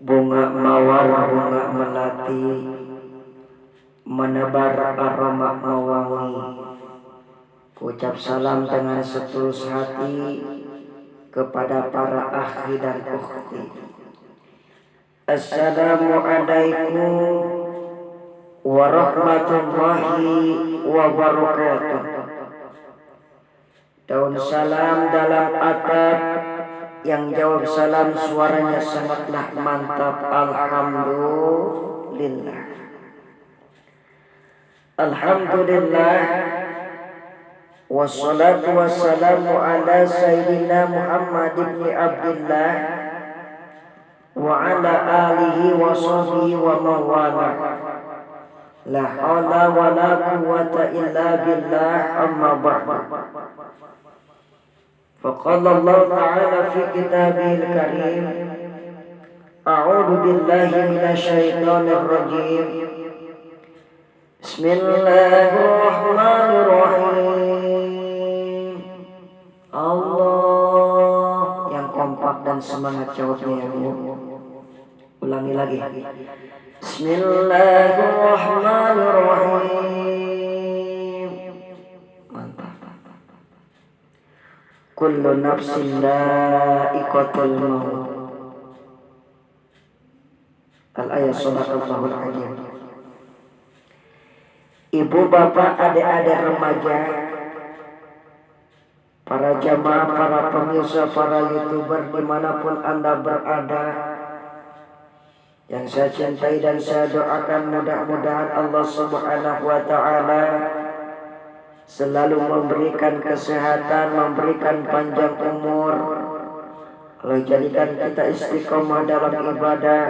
bunga mawar, bunga melati, menebar aroma mewangi. Ucap salam dengan setulus hati kepada para akhi dan ukhti. Assalamualaikum warahmatullahi wabarakatuh. Daun salam dalam atap, yang jawab salam suaranya sangatlah mantap. Alhamdulillah. Alhamdulillah. Wassalatu wassalamu ala sayyidina Muhammad ibn Abdullah wa ala alihi wa sahbihi wa mawala. La hawla wa la quwwata illa billah, amma ba'du. Faqala Allah ta'ala fi kitabihil karim, a'udhu billahi minasyaitonir rajim. Bismillahirrahmanirrahim. Allah, yang kompak dan semangat jawabnya yang ulangi lagi. Bismillahirrahmanirrahim. Mantap. Kullu nafsin dha'iqatul maut. Al-ayat sadaqallahul azim. Ibu, bapak, adik-adik remaja, para jamaah, para pemirsa, para YouTuber dimanapun Anda berada, yang saya cintai dan saya doakan, mudah-mudahan Allah Subhanahu wa ta'ala selalu memberikan kesehatan, memberikan panjang umur. Allah jadikan kita istiqomah dalam ibadah.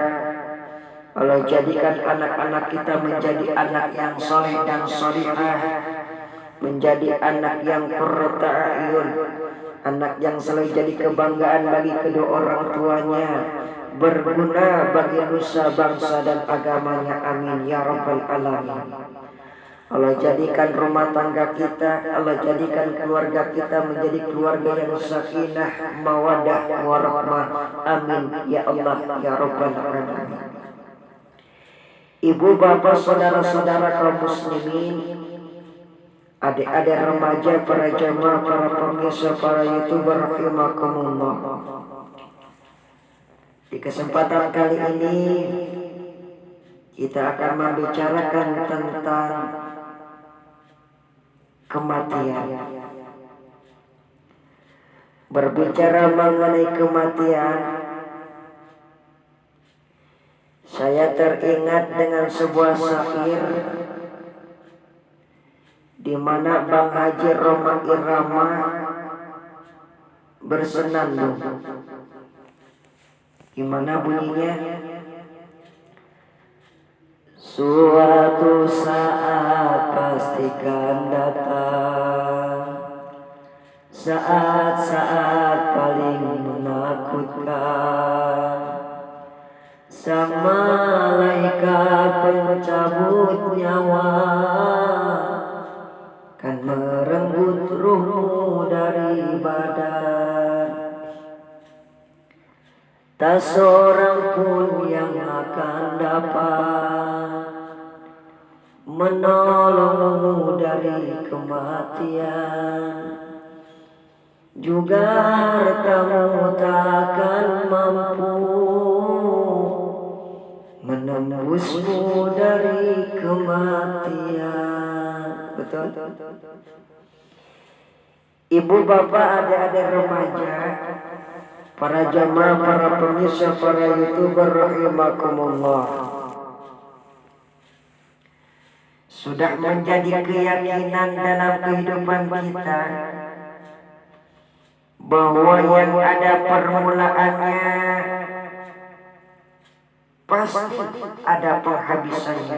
Allah jadikan anak-anak kita menjadi anak yang soleh dan solihah, menjadi anak yang qurrata a'yun, anak yang selalu jadi kebanggaan bagi kedua orang tuanya, berguna bagi nusa bangsa dan agamanya. Amin ya rabbal alamin. Allah jadikan rumah tangga kita, Allah jadikan keluarga kita menjadi keluarga yang sakinah, mawaddah, warahmah. Amin ya Allah ya rabbal alamin. Ibu, bapak, saudara-saudara kaum muslimin, adik-adik remaja, para jamaah, para pemirsa, para YouTuber rahimakumullah. Di kesempatan kali ini kita akan membicarakan tentang kematian. Berbicara mengenai kematian, saya teringat dengan sebuah syair di mana Bang Haji Roma Irama bersenandung. Gimana bunyinya? Suatu saat pastikan datang, saat-saat paling menakutkan. Sang malaikat pencabut nyawa kan merenggut ruhmu dari badan. Tak seorang pun yang akan dapat menolongmu dari kematian. Juga hartamu takkan mampu menembusmu dari kematian. Betul? Ibu, bapak, adik-adik remaja, para jamaah, para pemirsa, para YouTuber rahimakumullah, sudah menjadi keyakinan dalam kehidupan kita bahwa yang ada permulaannya pasti ada penghabisannya.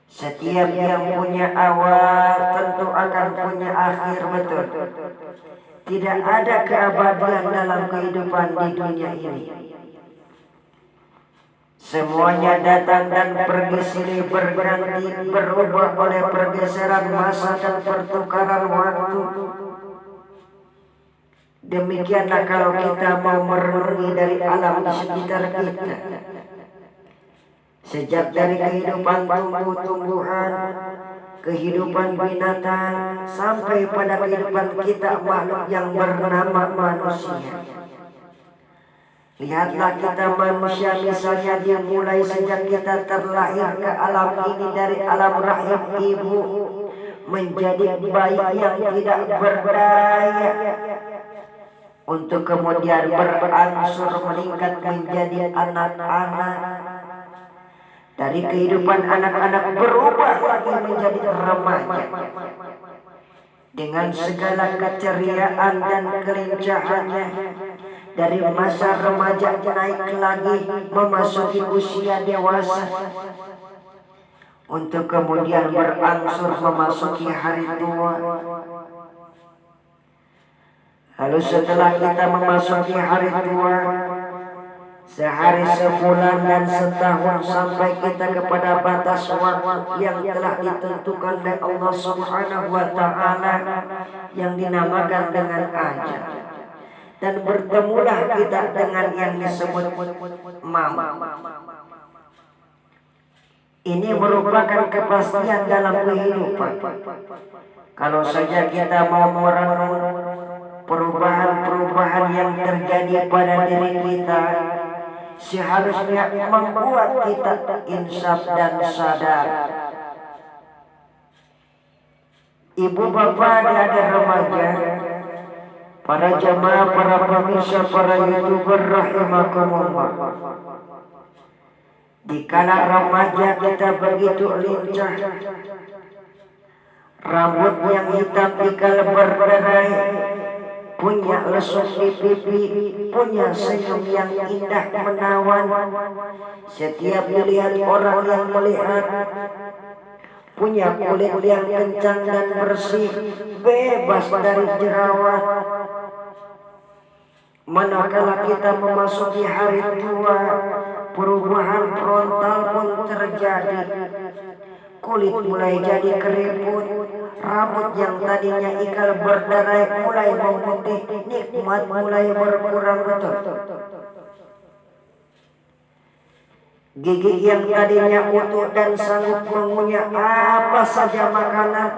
Setiap yang punya awal tentu akan punya akhir, betul. Tidak ada keabadian dalam kehidupan di dunia ini. Semuanya datang dan pergi, silih berganti, berubah oleh pergeseran masa dan pertukaran waktu. Demikianlah kalau kita mau merenungi dari alam di sekitar kita, sejak dari kehidupan tumbuh-tumbuhan, kehidupan binatang, sampai pada kehidupan kita makhluk yang bernama manusia. Lihatlah kita manusia misalnya, dimulai sejak kita terlahir ke alam ini dari alam rahim ibu, menjadi bayi yang tidak berdaya, untuk kemudian berangsur meningkat menjadi anak-anak. Dari kehidupan anak-anak berubah lagi menjadi remaja, dengan segala keceriaan dan kelincahannya. Dari masa remaja naik lagi memasuki usia dewasa, untuk kemudian berangsur memasuki hari tua. Lalu setelah kita memasuki hari tua, sehari, sebulan, dan setahun, sampai kita kepada batas waktu yang telah ditentukan oleh Allah Subhanahu wa Ta'ala, yang dinamakan dengan ajal. Dan bertemulah kita dengan yang disebut maut. Ini merupakan kepastian dalam kehidupan. Kalau saja kita mau merenung perubahan-perubahan yang terjadi pada diri kita, seharusnya membuat kita insaf dan sadar. Ibu bapak, adik remaja, para jamaah, para pemirsa, para YouTuber rahimakumullah. Dikala remaja kita begitu lincah, rambut yang hitam ikal berderai, punya lesung di pipi, punya senyum yang indah menawan. Setiap dilihat orang yang melihat, punya kulit yang kencang dan bersih, bebas dari jerawat. Manakala kita memasuki hari tua, perubahan frontal pun terjadi. Kulit mulai jadi keriput, rambut yang tadinya ikal berderai mulai memutih, nikmat mulai berkurang betul. Gigi yang tadinya utuh dan sanggup mengunyah apa saja makanan,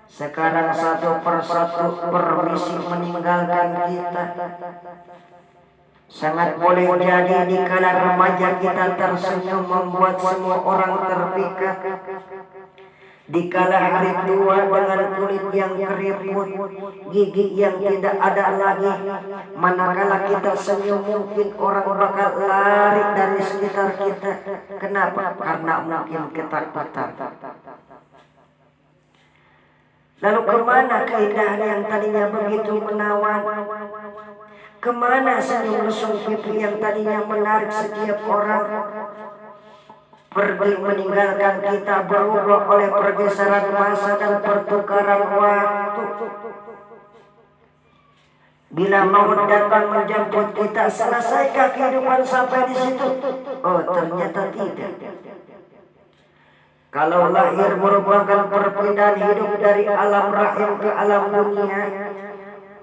sekarang satu persatu permisi meninggalkan kita. Sangat boleh jadi dikala remaja kita tersenyum membuat semua orang terpikat. Dikala hari tua dengan kulit yang keriput, gigi yang tidak ada lagi, manakala kita senyum mungkin orang bakal lari dari sekitar kita. Kenapa? Karena mungkin ketakutan. Lalu kemana keindahan yang tadinya begitu menawan? Kemana senyum lesung pipi yang tadinya menarik setiap orang? Pergi meninggalkan kita, berubah oleh pergeseran masa dan pertukaran waktu. Bila maut datang menjemput kita, selesaikah kehidupan sampai di situ? Oh, ternyata tidak. Kalau lahir merupakan perpindahan hidup dari alam rahim ke alam dunia,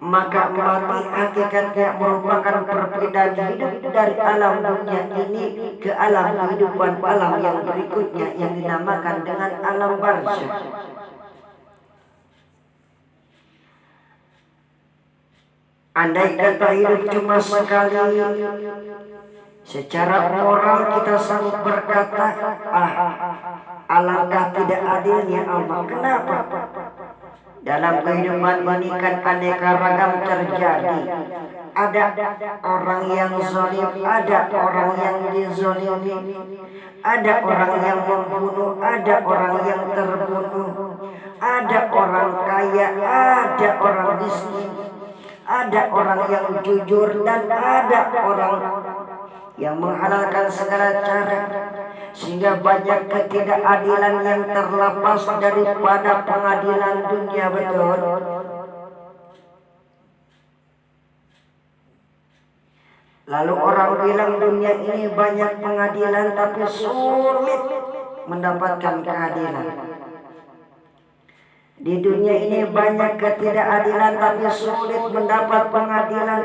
maka mati hakikatnya merupakan perpindahan hidup dari alam dunia ini ke alam kehidupan alam yang berikutnya, yang dinamakan dengan alam barzakh. Andai kata hidup cuma sekali, secara moral kita sanggup berkata, alangkah tidak adilnya Allah. Kenapa? Dalam kehidupan ini kan aneka ragam terjadi. Ada orang yang zalim, ada orang yang dizalimi, ada orang yang membunuh, ada orang yang terbunuh, ada orang kaya, ada orang miskin, ada orang yang jujur, dan ada orang yang menghalalkan segala cara. Sehingga banyak ketidakadilan yang terlepas daripada pengadilan dunia, betul. Lalu orang bilang dunia ini banyak pengadilan tapi sulit mendapatkan keadilan. Di dunia ini banyak ketidakadilan tapi sulit mendapat pengadilan.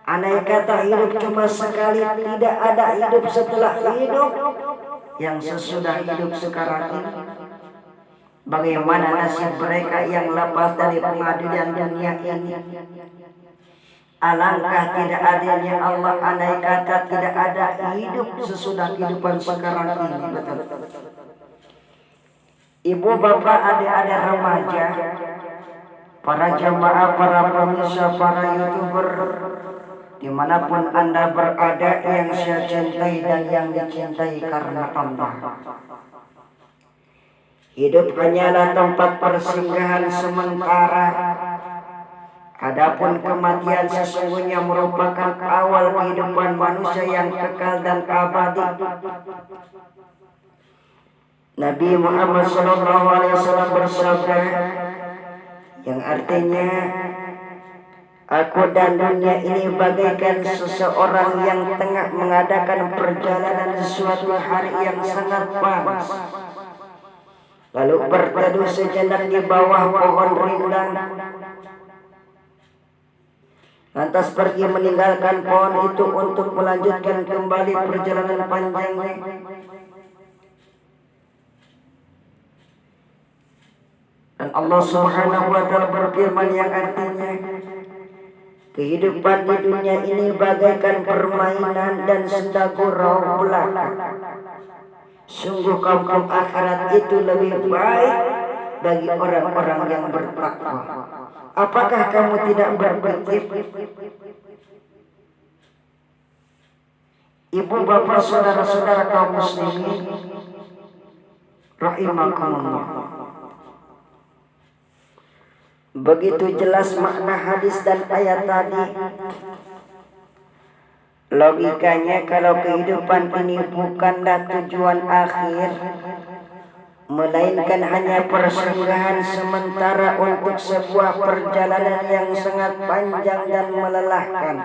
Andai kata hidup cuma sekali, tidak ada hidup setelah hidup. Yang sesudah hidup sekarang ini, bagaimana nasib mereka yang lepas dari pengadilan dunia ini? Alangkah tidak adilnya Allah andai kata tidak ada hidup sesudah kehidupan sekarang ini. Betul. Ibu bapak adik-adik remaja, para jamaah, para pemirsa, para YouTuber, dimanapun Anda berada yang saya cintai dan yang dicintai karena Allah. Hidup hanyalah tempat persinggahan sementara. Adapun kematian sesungguhnya merupakan awal kehidupan manusia yang kekal dan abadi. Nabi Muhammad SAW bersabda, yang artinya, aku dan dunia ini bagaikan seseorang yang tengah mengadakan perjalanan di suatu hari yang sangat panas, lalu berteduh sejenak di bawah pohon rindang, lantas pergi meninggalkan pohon itu untuk melanjutkan kembali perjalanan panjangnya. Dan Allah Subhanahu wa Ta'ala berfirman yang artinya, kehidupan di dunia ini bagaikan permainan dan senda gurau belaka. Sungguh kampung akhirat itu lebih baik bagi orang-orang yang bertakwa. Apakah kamu tidak berpikir? Ibu bapak saudara-saudara kaum muslimin rahimakumullah, begitu jelas makna hadis dan ayat tadi. Logikanya kalau kehidupan ini bukanlah tujuan akhir, melainkan hanya persinggahan sementara untuk sebuah perjalanan yang sangat panjang dan melelahkan,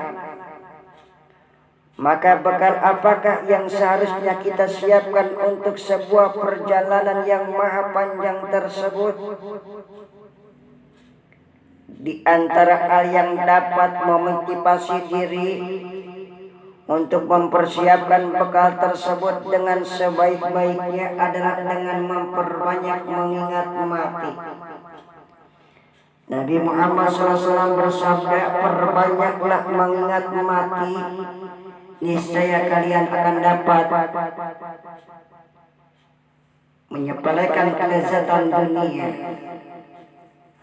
maka bekal apakah yang seharusnya kita siapkan untuk sebuah perjalanan yang maha panjang tersebut? Di antara hal yang dapat memotivasi diri untuk mempersiapkan bekal tersebut dengan sebaik-baiknya adalah dengan memperbanyak mengingat mati. Nabi Muhammad SAW bersabda, perbanyaklah mengingat mati, niscaya kalian akan dapat menyepelekan kelezatan dunia.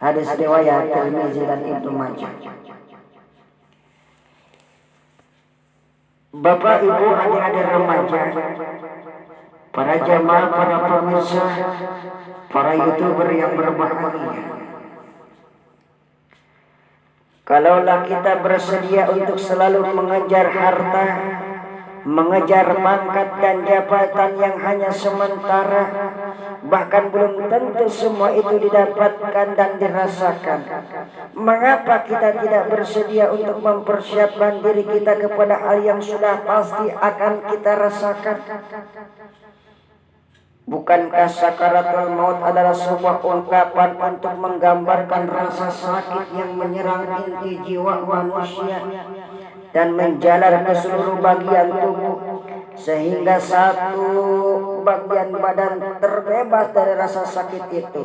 Hadis riwayat Tirmizi dan Ibnu Majah. Bapak, ibu, adik-adik remaja, para jamaah, para pemirsa, para YouTuber yang berbahagia, kalaulah kita bersedia untuk selalu mengejar harta, mengejar pangkat dan jabatan yang hanya sementara, bahkan belum tentu semua itu didapatkan dan dirasakan, mengapa kita tidak bersedia untuk mempersiapkan diri kita kepada hal yang sudah pasti akan kita rasakan? Bukankah sakaratul maut adalah sebuah ungkapan untuk menggambarkan rasa sakit yang menyerang inti jiwa manusia dan menjalar ke seluruh bagian tubuh, sehingga satu bagian badan terbebas dari rasa sakit itu.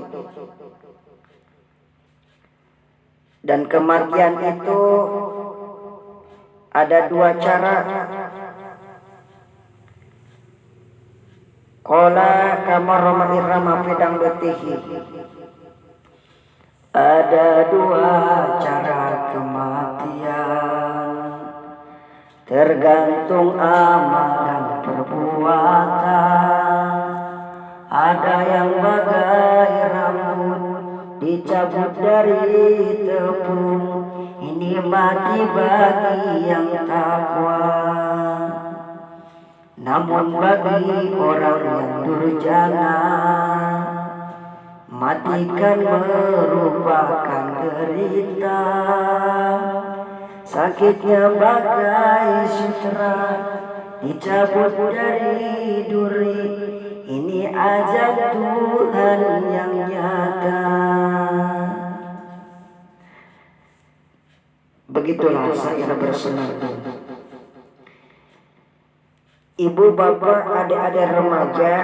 Dan kematian itu ada dua cara. Qala kama rama irama fidang betihi. Ada dua cara kematian, tergantung amal dan perbuatan. Ada yang bagai rambut dicabut dari tepung, ini mati bagi yang takwa. Namun bagi orang yang durjana, mati kan merupakan derita. Sakitnya bagai sutra dicabut dari duri. Ini azab Tuhan yang nyata. Begitulah saya bersenandung. Ibu, bapak, adik-adik remaja,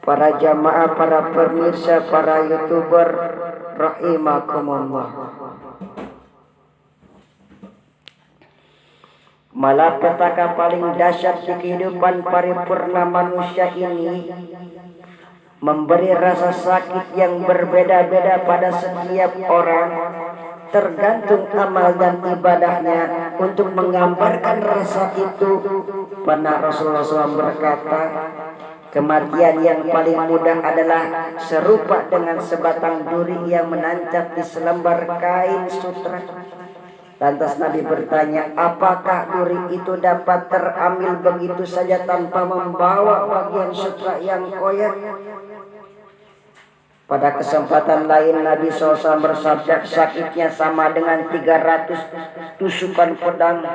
para jamaah, para pemirsa, para YouTuber, rahimakumullah. Malapetaka paling dahsyat di kehidupan paripurna manusia ini memberi rasa sakit yang berbeda-beda pada setiap orang, tergantung amal dan ibadahnya. Untuk menggambarkan rasa itu, pernah Rasulullah SAW berkata, kematian yang paling mudah adalah serupa dengan sebatang duri yang menancap di selembar kain sutra. Lantas Nabi bertanya, apakah duri itu dapat terambil begitu saja tanpa membawa bagian sutra yang koyak? Pada kesempatan lain Nabi SAW bersabda, sakitnya sama dengan 300 tusukan pedang.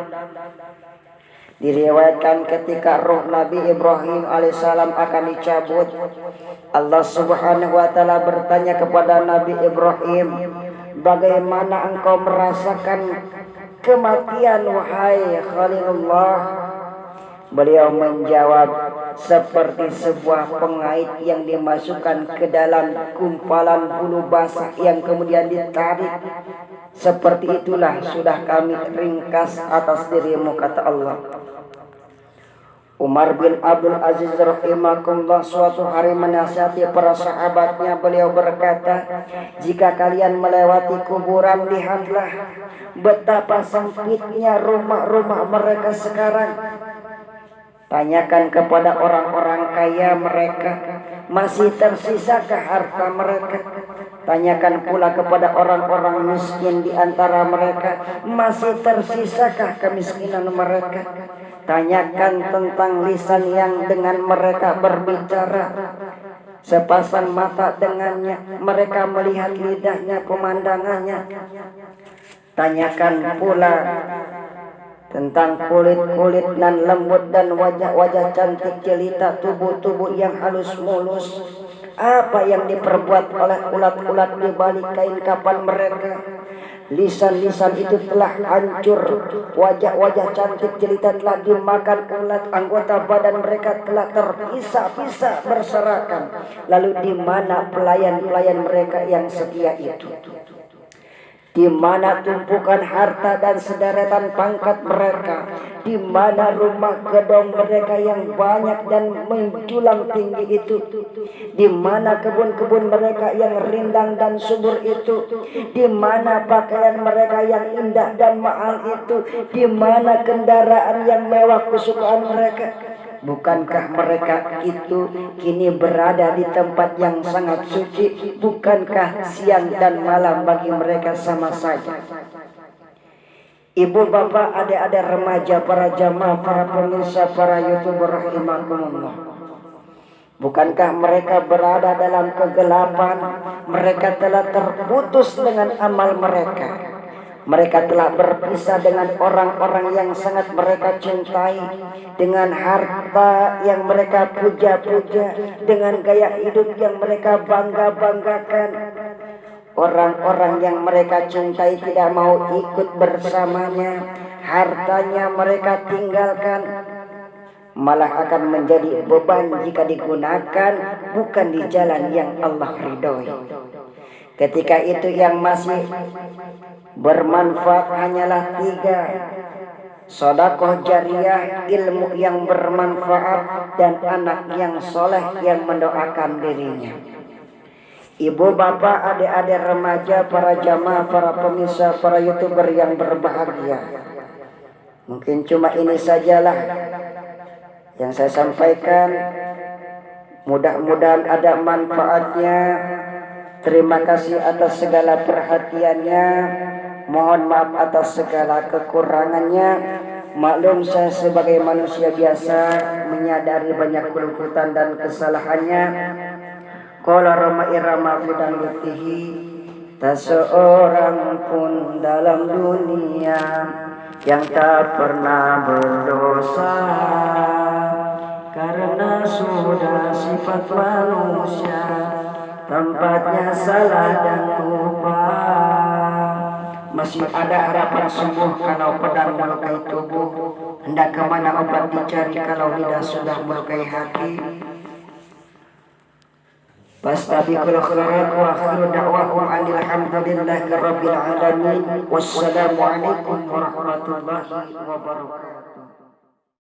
Diriwayatkan ketika roh Nabi Ibrahim alaihissalam akan dicabut, Allah Subhanahu wa ta'ala bertanya kepada Nabi Ibrahim, bagaimana engkau merasakan kematian wahai Khalilullah? Beliau menjawab, seperti sebuah pengait yang dimasukkan ke dalam gumpalan bulu basah yang kemudian ditarik. Seperti itulah sudah kami ringkas atas dirimu, kata Allah. Umar bin Abdul Aziz rahimahullah suatu hari menasihati para sahabatnya. Beliau berkata, jika kalian melewati kuburan, lihatlah betapa sempitnya rumah-rumah mereka sekarang. Tanyakan kepada orang-orang kaya mereka, masih tersisakah harta mereka? Tanyakan pula kepada orang-orang miskin di antara mereka, masih tersisakah kemiskinan mereka? Tanyakan tentang lisan yang dengan mereka berbicara, sepasang mata dengannya mereka melihat lidahnya, pemandangannya. Tanyakan pula tentang kulit-kulit dan lembut dan wajah-wajah cantik jelita, tubuh-tubuh yang halus mulus. Apa yang diperbuat oleh ulat-ulat di balik kain kapan mereka? Lisan-lisan itu telah hancur, wajah-wajah cantik jelita telah dimakan ulat, anggota badan mereka telah terpisah-pisah berserakan. Lalu di mana pelayan-pelayan mereka yang setia itu? Di mana tumpukan harta dan sederetan pangkat mereka? Di mana rumah gedung mereka yang banyak dan menjulang tinggi itu? Di mana kebun-kebun mereka yang rindang dan subur itu? Di mana pakaian mereka yang indah dan mahal itu? Di mana kendaraan yang mewah kesukaan mereka? Bukankah mereka itu kini berada di tempat yang sangat suci? Bukankah siang dan malam bagi mereka sama saja? Ibu, bapak, adik-adik remaja, para jamaah, para pemirsa, para YouTuber rahimakumullah. Bukankah mereka berada dalam kegelapan? Mereka telah terputus dengan amal mereka. Mereka telah berpisah dengan orang-orang yang sangat mereka cintai, dengan harta yang mereka puja-puja, dengan gaya hidup yang mereka bangga-banggakan. Orang-orang yang mereka cintai tidak mau ikut bersamanya, hartanya mereka tinggalkan. Malah akan menjadi beban jika digunakan bukan di jalan yang Allah ridhoi. Ketika itu yang masih bermanfaat hanyalah 3: sedekah jariyah, ilmu yang bermanfaat, dan anak yang soleh yang mendoakan dirinya. Ibu, bapak, adik-adik remaja, para jamaah, para pemirsa, para YouTuber yang berbahagia, mungkin cuma ini sajalah yang saya sampaikan. Mudah-mudahan ada manfaatnya. Terima kasih atas segala perhatiannya. Mohon maaf atas segala kekurangannya. Maklum saya sebagai manusia biasa menyadari banyak kelupaan dan kesalahannya. Qala Roma Irama fidan lutihi, tak seorang pun dalam dunia yang tak pernah berdosa, karena sudah sifat manusia, tempatnya salah dan lupa. Masih ada harapan sembuh kalau pedang melukai tubuh. Hendak kemana obat dicari kalau lidah sudah melukai hati. Fastabiqul khairat wa akhiru da'wahum alhamdulillahi rabbil alamin. Wassalamu alaikum warahmatullahi wabarakatuh.